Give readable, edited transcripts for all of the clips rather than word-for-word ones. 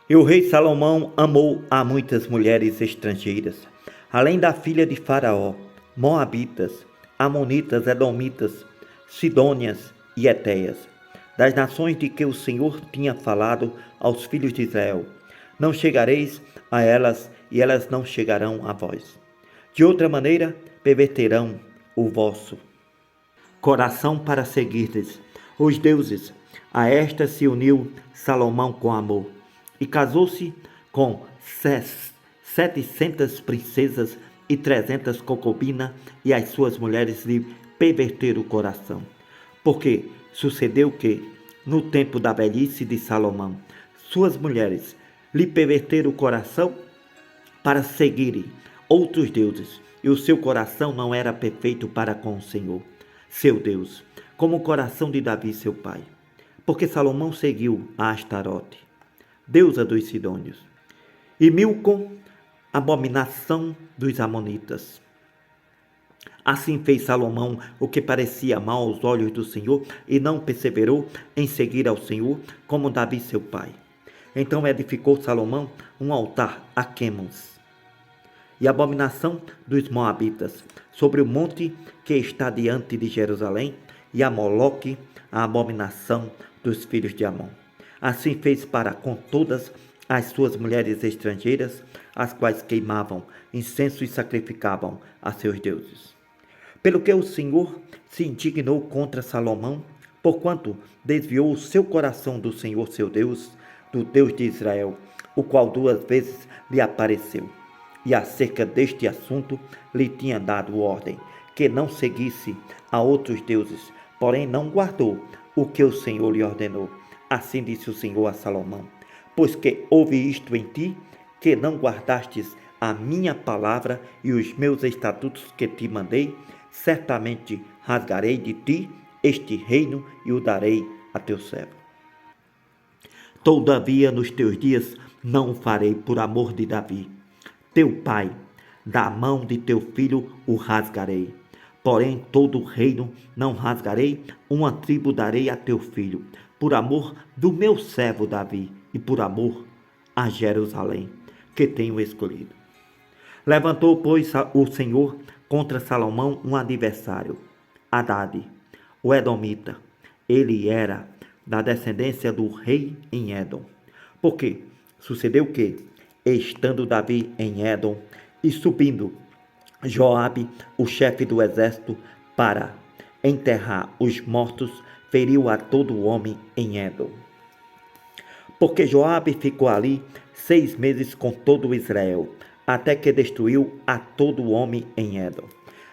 E o rei Salomão amou a muitas mulheres estrangeiras, além da filha de Faraó, moabitas, amonitas, edomitas, sidônias e etéias, das nações de que o Senhor tinha falado aos filhos de Israel. Não chegareis a elas e elas não chegarão a vós. De outra maneira, perverterão o vosso coração para seguirdes os deuses. A esta se uniu Salomão com amor e casou-se com 700 princesas e 300 concubinas, e as suas mulheres lhe perverteram o coração. Porque sucedeu que, no tempo da velhice de Salomão, suas mulheres lhe perverteram o coração para seguirem outros deuses, e o seu coração não era perfeito para com o Senhor, seu Deus, como o coração de Davi, seu pai. Porque Salomão seguiu a Astarote, deusa dos Sidônios, e Milcom, abominação dos Amonitas. Assim fez Salomão o que parecia mal aos olhos do Senhor, e não perseverou em seguir ao Senhor, como Davi, seu pai. Então edificou Salomão um altar a Quemos, e a abominação dos Moabitas, sobre o monte que está diante de Jerusalém, e a Moloque, a abominação dos filhos de Amon. Assim fez para com todas as suas mulheres estrangeiras, as quais queimavam incenso e sacrificavam a seus deuses. Pelo que o Senhor se indignou contra Salomão, porquanto desviou o seu coração do Senhor seu Deus, do Deus de Israel, o qual 2 vezes lhe apareceu. E acerca deste assunto lhe tinha dado ordem, que não seguisse a outros deuses, porém não guardou o que o Senhor lhe ordenou. Assim disse o Senhor a Salomão: pois que houve isto em ti, que não guardastes a minha palavra e os meus estatutos que te mandei, certamente rasgarei de ti este reino e o darei a teu servo. Todavia nos teus dias não o farei por amor de Davi, teu pai, da mão de teu filho o rasgarei. Porém todo o reino não rasgarei, uma tribo darei a teu filho, por amor do meu servo Davi e por amor a Jerusalém, que tenho escolhido. Levantou, pois, o Senhor contra Salomão um adversário, Hadade, o Edomita. Ele era da descendência do rei em Edom. Porque sucedeu que, estando Davi em Edom e subindo Joabe, o chefe do exército, para enterrar os mortos, feriu a todo homem em Edom. Porque Joabe ficou ali 6 meses com todo Israel, até que destruiu a todo homem em Edom.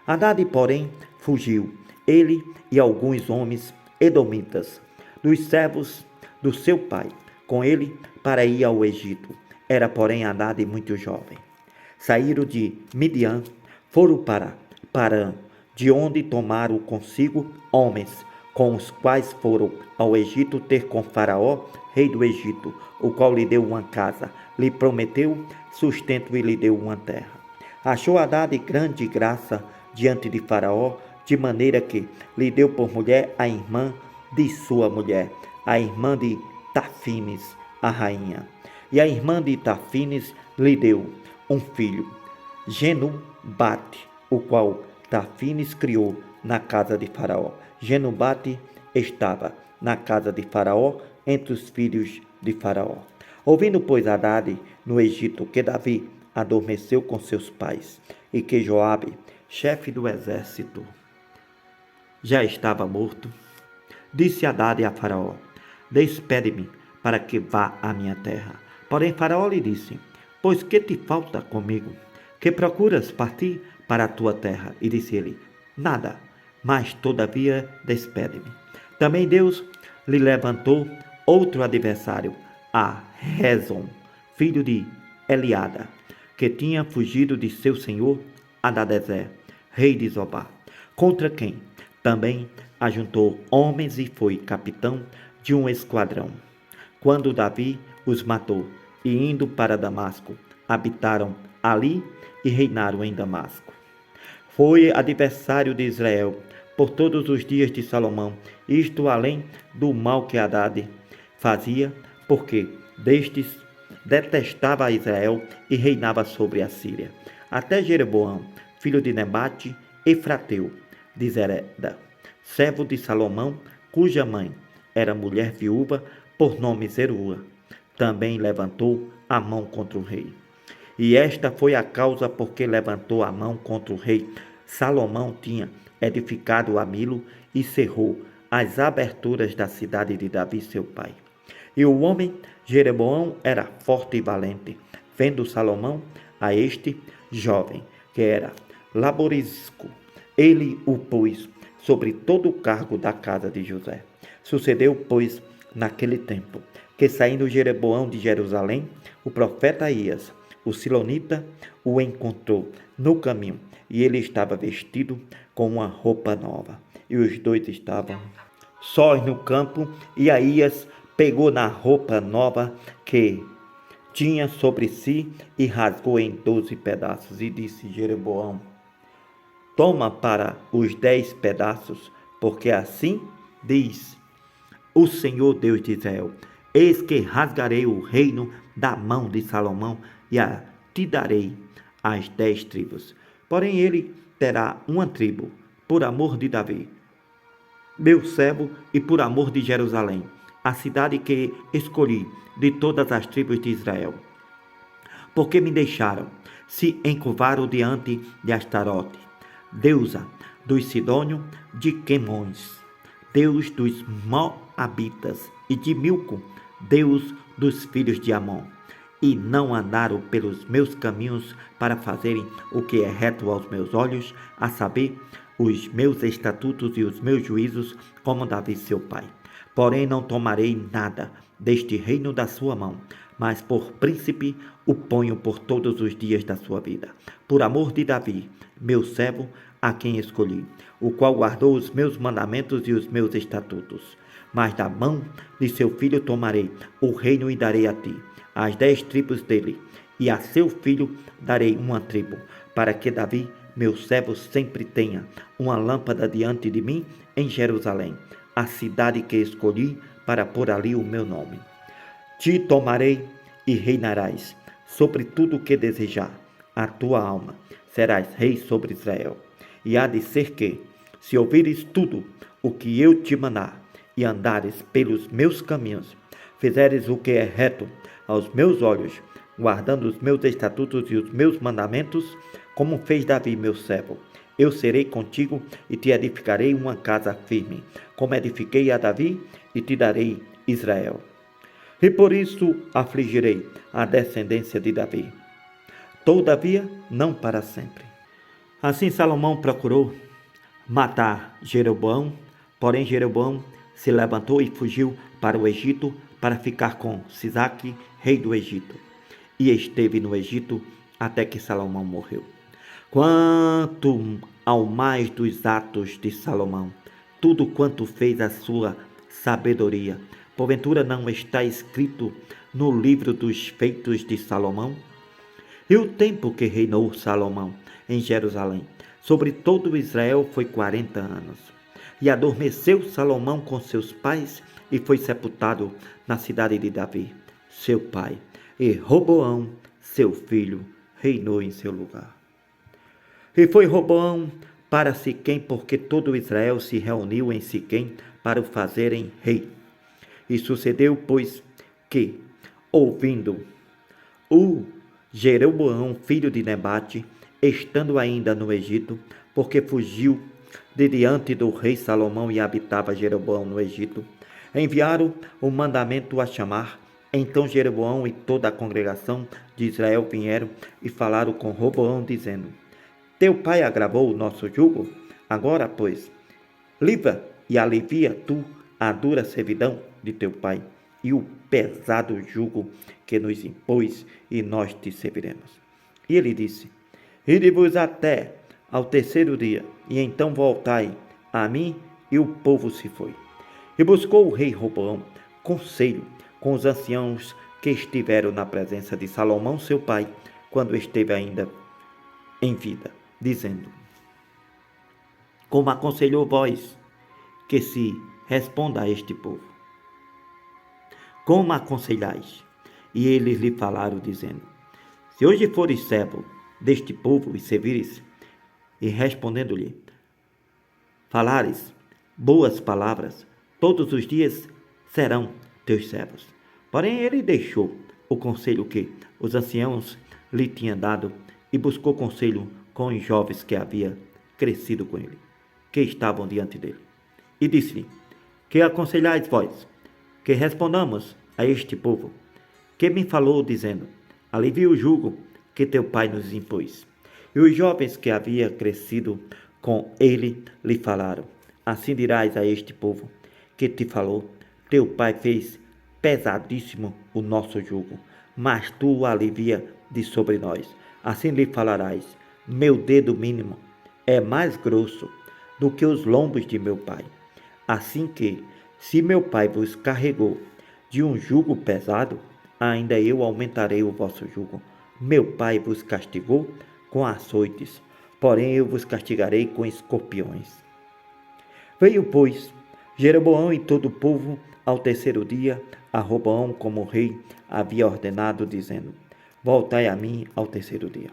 Hadade, porém, fugiu, ele e alguns homens edomitas, dos servos do seu pai, com ele para ir ao Egito. Era, porém, Hadade muito jovem. Saíram de Midian, foram para Parã, de onde tomaram consigo homens, com os quais foram ao Egito ter com Faraó, rei do Egito, o qual lhe deu uma casa, lhe prometeu sustento e lhe deu uma terra. Achou Hadade grande graça diante de Faraó, de maneira que lhe deu por mulher a irmã de sua mulher, a irmã de Tafines, a rainha. E a irmã de Tafines lhe deu um filho, Genubate, o qual Tafines criou na casa de Faraó. Genubate estava na casa de Faraó, entre os filhos de Faraó. Ouvindo, pois, Hadade no Egito que Davi adormeceu com seus pais, e que Joabe, chefe do exército, já estava morto, disse Hadade a Faraó: despede-me para que vá à minha terra. Porém Faraó lhe disse: pois que te falta comigo? Que procuras partir para a tua terra? E disse ele: nada, mas todavia despede-me. Também Deus lhe levantou outro adversário, a Rezon, filho de Eliada, que tinha fugido de seu senhor Hadadezer, rei de Zobá, contra quem também ajuntou homens e foi capitão de um esquadrão. Quando Davi os matou, e indo para Damasco, habitaram ali e reinaram em Damasco. Foi adversário de Israel por todos os dias de Salomão, isto além do mal que Hadade fazia, porque destes detestava a Israel e reinava sobre a Síria. Até Jeroboão, filho de Nebate, efrateu, de Zereda, servo de Salomão, cuja mãe era mulher viúva, por nome Zerua, também levantou a mão contra o rei. E esta foi a causa por que levantou a mão contra o rei. Salomão tinha edificado a Milo e cerrou as aberturas da cidade de Davi, seu pai. E o homem Jeroboão era forte e valente. Vendo Salomão a este jovem, que era laborisco, ele o pôs sobre todo o cargo da casa de José. Sucedeu, pois, naquele tempo, que saindo Jeroboão de Jerusalém, o profeta Aías, o silonita, o encontrou no caminho, e ele estava vestido com uma roupa nova. E os dois estavam sós no campo, e Aías pegou na roupa nova que tinha sobre si e rasgou em 12 pedaços. E disse Jeroboão: toma para os 10 pedaços, porque assim diz o Senhor Deus de Israel: eis que rasgarei o reino da mão de Salomão e a te darei as 10 tribos. Porém ele terá uma tribo, por amor de Davi, meu servo, e por amor de Jerusalém, a cidade que escolhi de todas as tribos de Israel. Porque me deixaram, se encurvaram diante de Astarote, deusa dos Sidônios, de Quemões, deus dos Moabitas, e de Milco, deus dos filhos de Amon, e não andaram pelos meus caminhos para fazerem o que é reto aos meus olhos, a saber, os meus estatutos e os meus juízos, como Davi seu pai. Porém não tomarei nada deste reino da sua mão, mas por príncipe o ponho por todos os dias da sua vida, por amor de Davi, meu servo, a quem escolhi, o qual guardou os meus mandamentos e os meus estatutos. Mas da mão de seu filho tomarei o reino e darei a ti as 10 tribos dele, e a seu filho darei uma tribo, para que Davi, meu servo, sempre tenha uma lâmpada diante de mim em Jerusalém, a cidade que escolhi para pôr ali o meu nome. Te tomarei e reinarás sobre tudo o que desejar a tua alma, serás rei sobre Israel. E há de ser que, se ouvires tudo o que eu te mandar, e andares pelos meus caminhos, fizeres o que é reto aos meus olhos, guardando os meus estatutos e os meus mandamentos, como fez Davi, meu servo, eu serei contigo e te edificarei uma casa firme, como edifiquei a Davi, e te darei Israel. E por isso afligirei a descendência de Davi, todavia não para sempre. Assim Salomão procurou matar Jeroboão, porém Jeroboão se levantou e fugiu para o Egito para ficar com Sisaque, rei do Egito, e esteve no Egito até que Salomão morreu. Quanto ao mais dos atos de Salomão, tudo quanto fez a sua sabedoria, porventura não está escrito no livro dos feitos de Salomão? E o tempo que reinou Salomão em Jerusalém sobre todo Israel foi 40 anos. E adormeceu Salomão com seus pais e foi sepultado na cidade de Davi, seu pai. E Roboão, seu filho, reinou em seu lugar. E foi Roboão para Siquém, porque todo Israel se reuniu em Siquém para o fazerem rei. E sucedeu, pois, que, ouvindo o Jeroboão, filho de Nebate, estando ainda no Egito, porque fugiu de diante do rei Salomão e habitava Jeroboão no Egito, enviaram o mandamento a chamar. Então Jeroboão e toda a congregação de Israel vieram e falaram com Roboão, dizendo: teu pai agravou o nosso jugo? Agora, pois, livra e alivia tu a dura servidão de teu pai e o pesado jugo que nos impôs, e nós te serviremos. E ele disse: ide-vos até ao terceiro dia, e então voltai a mim. E o povo se foi. E buscou o rei Roboão conselho com os anciãos que estiveram na presença de Salomão, seu pai, quando esteve ainda em vida, dizendo: como aconselhou vós que se responda a este povo? Como aconselhais? E eles lhe falaram, dizendo: Se hoje fores servo deste povo e servires, e respondendo-lhe, falares boas palavras, todos os dias serão teus servos. Porém ele deixou o conselho que os anciãos lhe tinham dado e buscou conselho com os jovens que havia crescido com ele, que estavam diante dele. E disse-lhe: Que aconselhais vós? Que respondamos a este povo, que me falou, dizendo: Alivia o jugo que teu pai nos impôs. E os jovens que havia crescido com ele lhe falaram: Assim dirás a este povo que te falou: Teu pai fez pesadíssimo o nosso jugo, mas tu o alivia de sobre nós. Assim lhe falarás: Meu dedo mínimo é mais grosso do que os lombos de meu pai. Assim que, se meu pai vos carregou de um jugo pesado, ainda eu aumentarei o vosso jugo. Meu pai vos castigou com açoites, porém eu vos castigarei com escorpiões. Veio, pois, Jeroboão e todo o povo ao terceiro dia a Roboão como o rei havia ordenado, dizendo: Voltai a mim ao terceiro dia.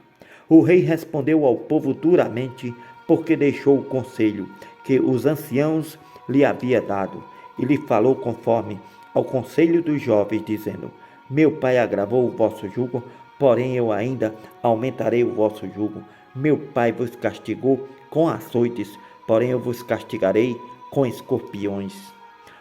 O rei respondeu ao povo duramente, porque deixou o conselho que os anciãos lhe havia dado, e lhe falou conforme ao conselho dos jovens, dizendo: Meu pai agravou o vosso jugo, porém eu ainda aumentarei o vosso jugo. Meu pai vos castigou com açoites, porém eu vos castigarei com escorpiões.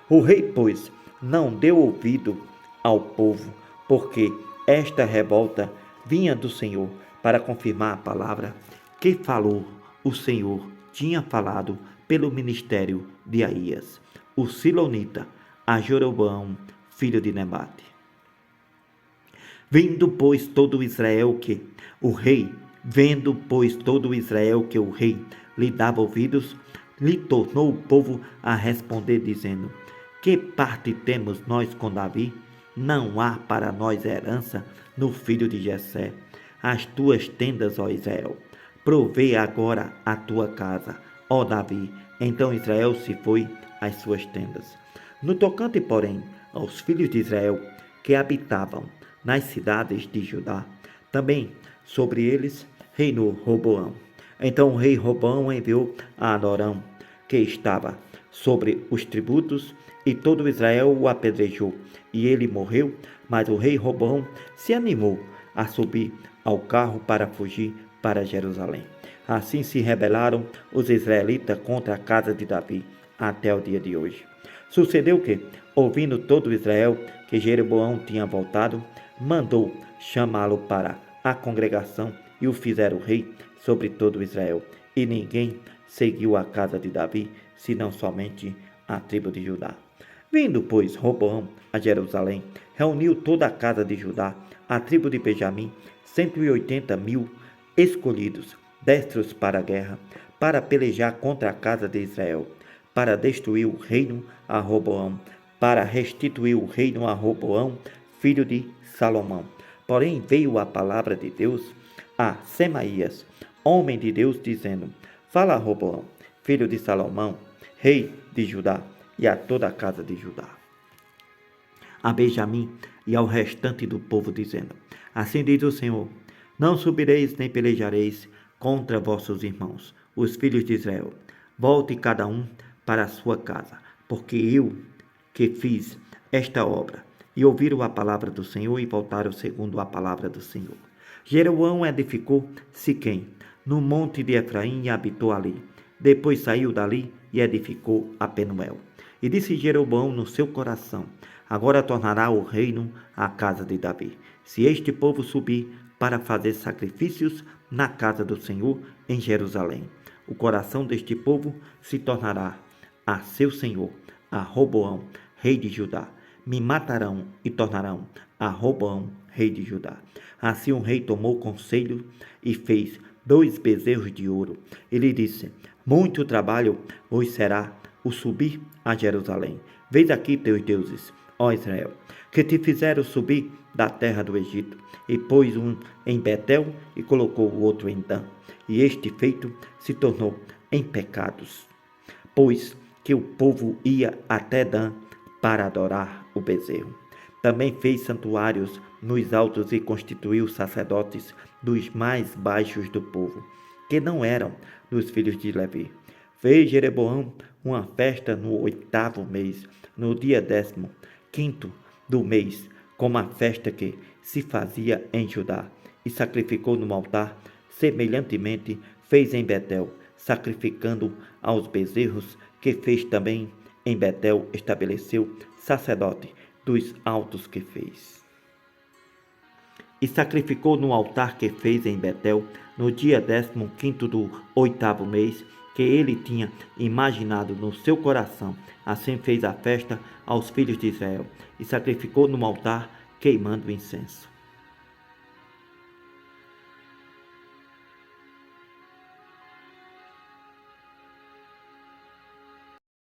O rei, pois, não deu ouvido ao povo, porque esta revolta vinha do Senhor, para confirmar a palavra que falou o Senhor tinha falado pelo ministério de Aías, o silonita, a Jeroboão, filho de Nebate. Vendo, pois, todo Israel que o rei lhe dava ouvidos, lhe tornou o povo a responder, dizendo: Que parte temos nós com Davi? Não há para nós herança no filho de Jessé. As tuas tendas, ó Israel, provê agora a tua casa, ó Davi. Então Israel se foi às suas tendas. No tocante, porém, aos filhos de Israel que habitavam nas cidades de Judá, também sobre eles reinou Roboão. Então o rei Roboão enviou a Adorão, que estava sobre os tributos, e todo Israel o apedrejou, e ele morreu. Mas o rei Roboão se animou a subir ao carro para fugir para Jerusalém. Assim se rebelaram os israelitas contra a casa de Davi até o dia de hoje. Sucedeu que, ouvindo todo Israel que Jeroboão tinha voltado, mandou chamá-lo para a congregação e o fizeram rei sobre todo Israel. E ninguém seguiu a casa de Davi, senão somente a tribo de Judá. Vindo, pois, Roboão a Jerusalém, reuniu toda a casa de Judá, a tribo de Benjamim, 180.000 escolhidos, destros para a guerra, para pelejar contra a casa de Israel, para destruir o reino a Roboão, para restituir o reino a Roboão, filho de Salomão. Porém veio a palavra de Deus a Semaías, homem de Deus, dizendo: Fala a Roboão, filho de Salomão, rei de Judá, e a toda a casa de Judá, a Benjamim e ao restante do povo, dizendo: Assim diz o Senhor: Não subireis nem pelejareis contra vossos irmãos, os filhos de Israel. Volte cada um para a sua casa, porque eu que fiz esta obra. E ouviram a palavra do Senhor e voltaram segundo a palavra do Senhor. Jeroboão edificou Siquém, no monte de Efraim, e habitou ali. Depois saiu dali e edificou a Penuel. E disse Jeroboão no seu coração: Agora tornará o reino à casa de Davi, se este povo subir para fazer sacrifícios na casa do Senhor em Jerusalém. O coração deste povo se tornará a seu senhor, a Roboão, rei de Judá. Me matarão e tornarão a Roboão, rei de Judá. Assim o rei tomou conselho e fez 2 bezerros de ouro. Ele disse: Muito trabalho vos será o subir a Jerusalém. Vês aqui teus deuses, ó Israel, que te fizeram subir da terra do Egito, e pôs um em Betel e colocou o outro em Dan. E este feito se tornou em pecados, pois que o povo ia até Dan para adorar o bezerro. Também fez santuários nos altos e constituiu sacerdotes dos mais baixos do povo, que não eram dos filhos de Levi. Fez Jeroboão uma festa no 8º mês, no dia 15º do mês, como a festa que se fazia em Judá, e sacrificou no altar. Semelhantemente fez em Betel, sacrificando aos bezerros, que fez também em Betel, estabeleceu sacerdote dos altos que fez. E sacrificou no altar que fez em Betel, no dia 15º do 8º mês, que ele tinha imaginado no seu coração. Assim fez a festa aos filhos de Israel, e sacrificou no altar, queimando incenso.